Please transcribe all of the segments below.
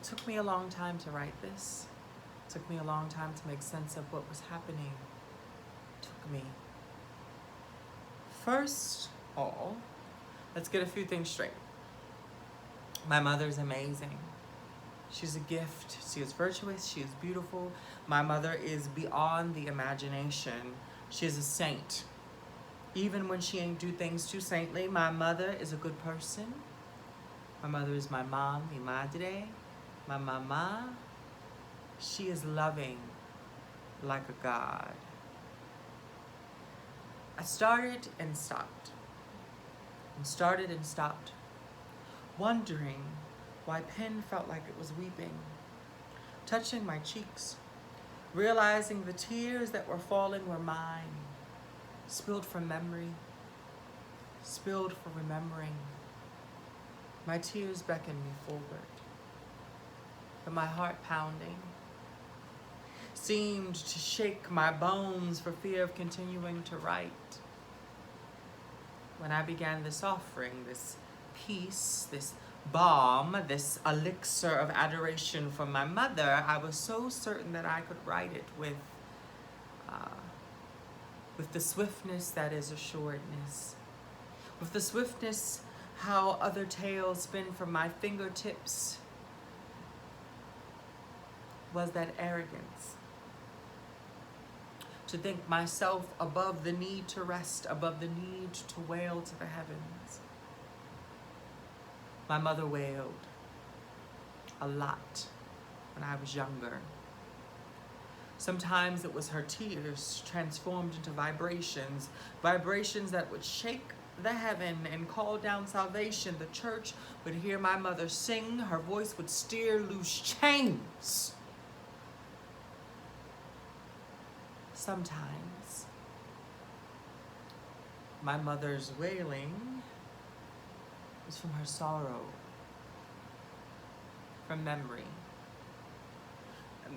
It took me a long time to write this. It took me a long time to make sense of what was happening. It took me. First all, let's get a few things straight. My mother's amazing. She's a gift. She is virtuous. She is beautiful. My mother is beyond the imagination. She is a saint. Even when she ain't do things too saintly, my mother is a good person. My mother is my mom, mi madre, my mama. She is loving like a god. I started and stopped. And started and stopped, wondering why pen felt like it was weeping, touching my cheeks, realizing the tears that were falling were mine, spilled from memory, spilled for remembering. My tears beckoned me forward, but my heart pounding seemed to shake my bones for fear of continuing to write. When I began this offering, this peace, this balm, this elixir of adoration for my mother, I was so certain that I could write it with the swiftness that is assuredness, with the swiftness how other tales spin from my fingertips, was that arrogance. To think myself above the need to rest, above the need to wail to the heavens. My mother wailed a lot when I was younger. Sometimes it was her tears transformed into vibrations, vibrations that would shake the heaven and call down salvation. The church would hear my mother sing. Her voice would steer loose chains. Sometimes my mother's wailing was from her sorrow, from memory.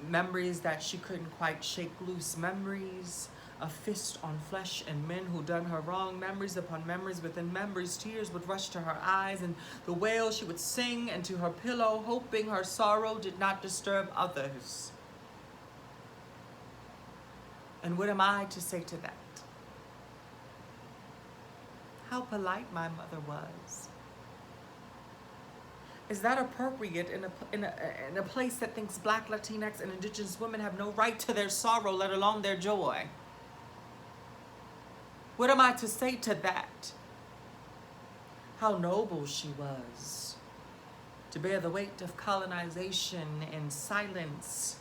Memories that she couldn't quite shake loose, memories of fist on flesh and men who done her wrong, memories upon memories within memories. Tears would rush to her eyes, and the wail she would sing into her pillow, hoping her sorrow did not disturb others. And what am I to say to that? How polite my mother was. Is that appropriate in a place that thinks Black, Latinx, and Indigenous women have no right to their sorrow, let alone their joy? What am I to say to that? How noble she was to bear the weight of colonization in silence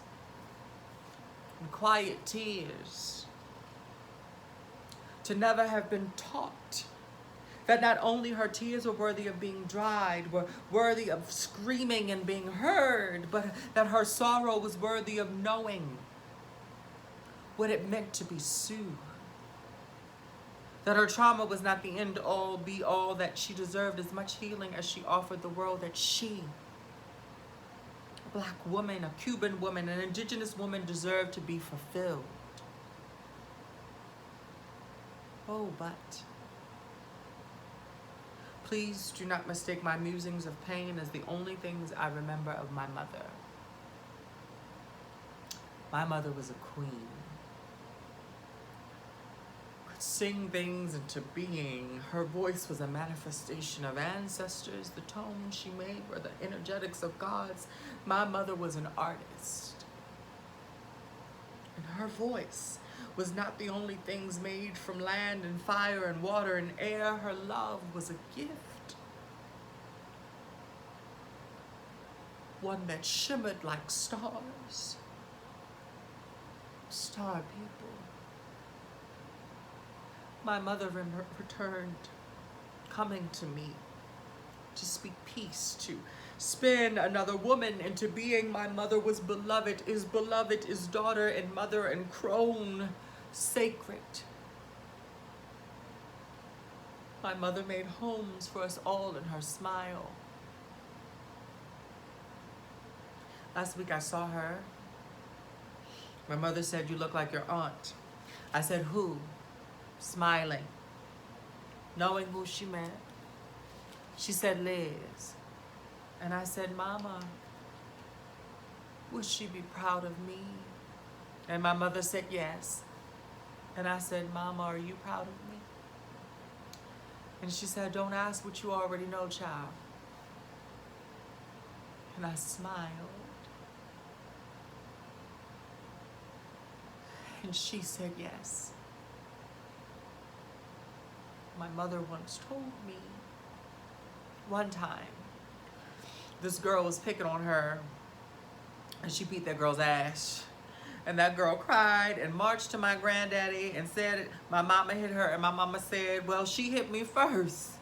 and quiet tears, to never have been taught that not only her tears were worthy of being dried, were worthy of screaming and being heard, but that her sorrow was worthy of knowing what it meant to be soothed. That her trauma was not the end all be all, that she deserved as much healing as she offered the world, that she, a Black woman, a Cuban woman, an Indigenous woman, deserved to be fulfilled. Oh, but please do not mistake my musings of pain as the only things I remember of my mother. My mother was a queen. Could sing things into being. Her voice was a manifestation of ancestors. The tones she made were the energetics of gods. My mother was an artist. And her voice was not the only things made from land and fire and water and air. Her love was a gift. One that shimmered like stars. Star people. My mother returned, coming to me to speak peace, to spin another woman into being. My mother was beloved, is daughter and mother and crone, sacred. My mother made homes for us all in her smile. Last week I saw her. My mother said, "You look like your aunt." I said, "Who?" Smiling, knowing who she meant. She said, "Liz." And I said, "Mama, Would she be proud of me? And my mother said yes. And I said, Mama, are you proud of me? And she said, don't ask what you already know, child. And I smiled. And she said yes. My mother once told me one time, this girl was picking on her and she beat that girl's ass. And that girl cried and marched to my granddaddy and said my mama hit her, and my mama said, well, she hit me first.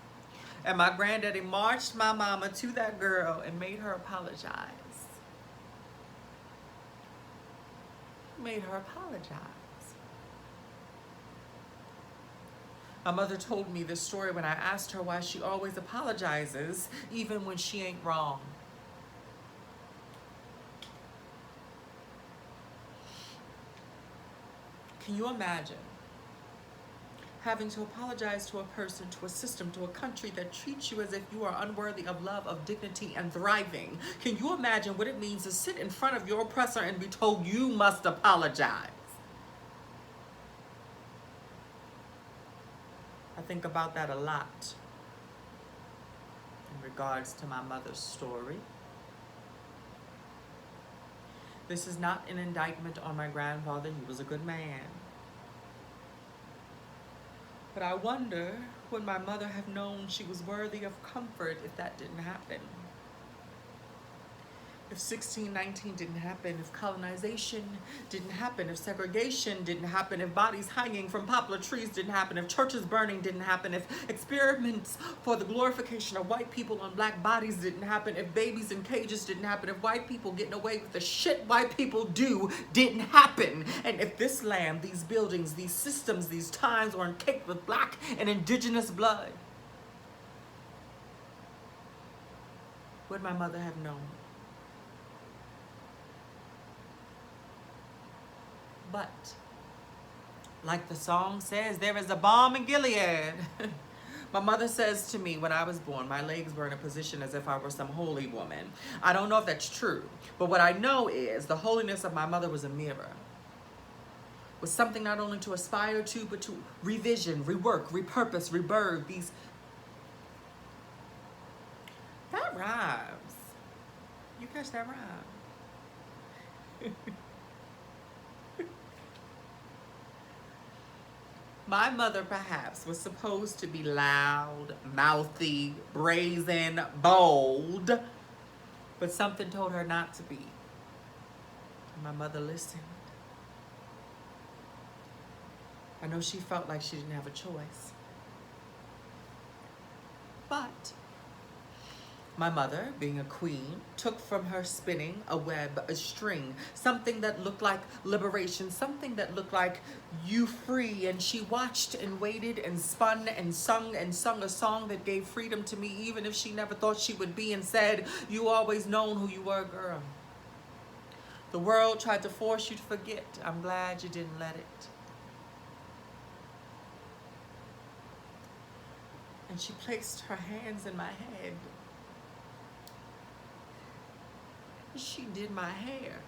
And my granddaddy marched my mama to that girl and made her apologize. Made her apologize. My mother told me this story when I asked her why she always apologizes, even when she ain't wrong. Can you imagine having to apologize to a person, to a system, to a country that treats you as if you are unworthy of love, of dignity, and thriving? Can you imagine what it means to sit in front of your oppressor and be told you must apologize? I think about that a lot in regards to my mother's story. This is not an indictment on my grandfather. He was a good man. But I wonder, would my mother have known she was worthy of comfort if that didn't happen? If 1619 didn't happen, if colonization didn't happen, if segregation didn't happen, if bodies hanging from poplar trees didn't happen, if churches burning didn't happen, if experiments for the glorification of white people on black bodies didn't happen, if babies in cages didn't happen, if white people getting away with the shit white people do didn't happen, and if this land, these buildings, these systems, these times weren't caked with black and indigenous blood, would my mother have known? But, like the song says, there is a balm in Gilead. My mother says to me when I was born, my legs were in a position as if I were some holy woman. I don't know if that's true, but what I know is the holiness of my mother was a mirror. Was something not only to aspire to, but to revision, rework, repurpose, rebirth. That rhymes. You catch that rhyme? My mother, perhaps, was supposed to be loud, mouthy, brazen, bold, but something told her not to be. And my mother listened. I know she felt like she didn't have a choice. But my mother, being a queen, took from her spinning a web, a string, something that looked like liberation, something that looked like you free, and she watched and waited and spun and sung a song that gave freedom to me, even if she never thought she would be, and said, you always known who you were, girl. The world tried to force you to forget. I'm glad you didn't let it. And she placed her hands in my head. She did my hair.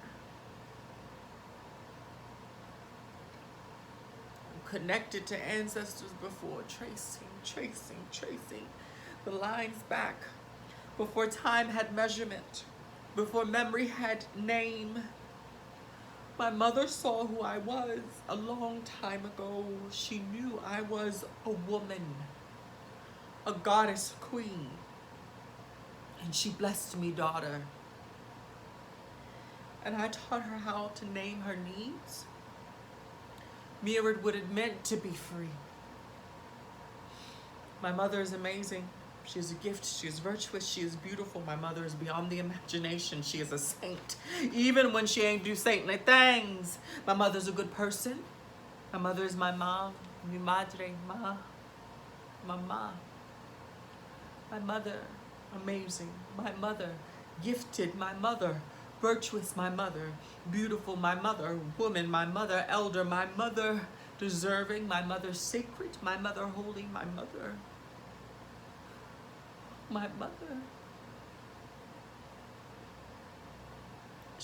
Connected to ancestors before, tracing the lines back. Before time had measurement, before memory had name. My mother saw who I was a long time ago. She knew I was a woman, a goddess queen. And she blessed me, daughter. And I taught her how to name her needs, mirrored what it meant to be free. My mother is amazing. She is a gift. She is virtuous. She is beautiful. My mother is beyond the imagination. She is a saint, even when she ain't do saintly things. My mother's a good person. My mother is my mom, mi madre, mama. My mother, amazing. My mother, gifted. My mother, virtuous. My mother, beautiful. My mother, woman. My mother, elder. My mother, deserving. My mother, sacred. My mother, holy. My mother. My mother.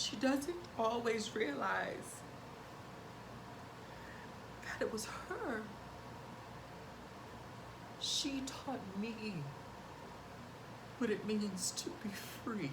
she doesn't always realize that it was her. She taught me what it means to be free.